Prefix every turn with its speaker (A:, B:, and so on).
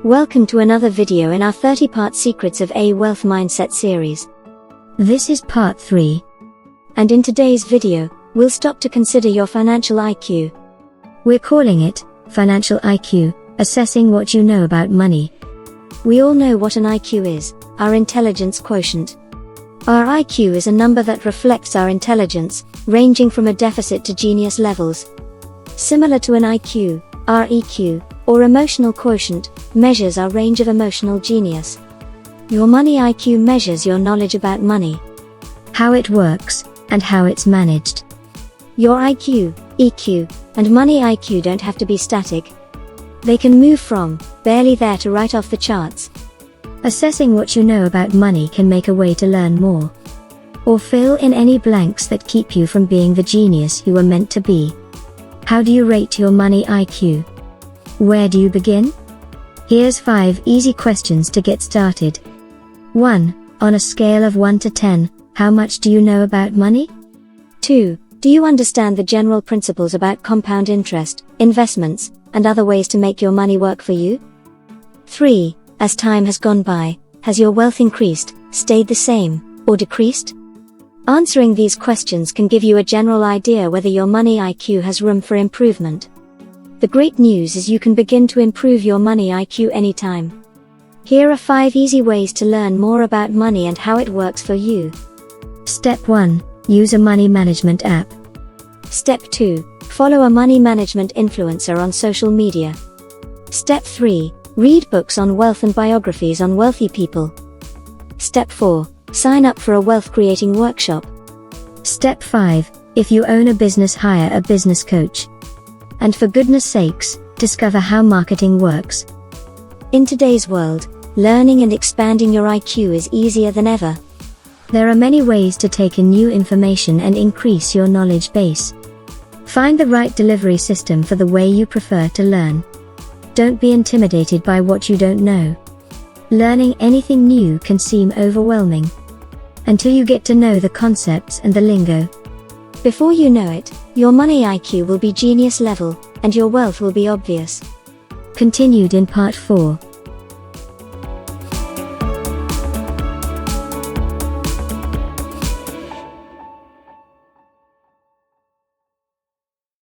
A: Welcome to another video in our 30-part Secrets of a Wealth Mindset series. This is part 3. And in today's video, we'll stop to consider your financial IQ. We're calling it Financial IQ, assessing what you know about money. We all know what an IQ is, our intelligence quotient. Our IQ is a number that reflects our intelligence, ranging from a deficit to genius levels. Similar to an IQ, our EQ, or emotional quotient, measures our range of emotional genius. Your money IQ measures your knowledge about money, how it works, and how it's managed. Your IQ, EQ, and money IQ don't have to be static. They can move from barely there to right off the charts. Assessing what you know about money can make a way to learn more, or fill in any blanks that keep you from being the genius you were meant to be. How do you rate your money IQ? Where do you begin? Here's 5 easy questions to get started. 1. On a scale of 1 to 10, how much do you know about money? 2. Do you understand the general principles about compound interest, investments, and other ways to make your money work for you? 3. As time has gone by, has your wealth increased, stayed the same, or decreased? Answering these questions can give you a general idea whether your money IQ has room for improvement. The great news is you can begin to improve your money IQ anytime. Here are 5 easy ways to learn more about money and how it works for you. Step 1. Use a money management app. Step 2. Follow a money management influencer on social media. Step 3. Read books on wealth and biographies on wealthy people. Step 4. Sign up for a wealth-creating workshop. Step 5. If you own a business, hire a business coach. And for goodness sakes, discover how marketing works. In today's world, learning and expanding your IQ is easier than ever. There are many ways to take in new information and increase your knowledge base. Find the right delivery system for the way you prefer to learn. Don't be intimidated by what you don't know. Learning anything new can seem overwhelming, until you get to know the concepts and the lingo. Before you know it, your money IQ will be genius level, and your wealth will be obvious. Continued in part 4.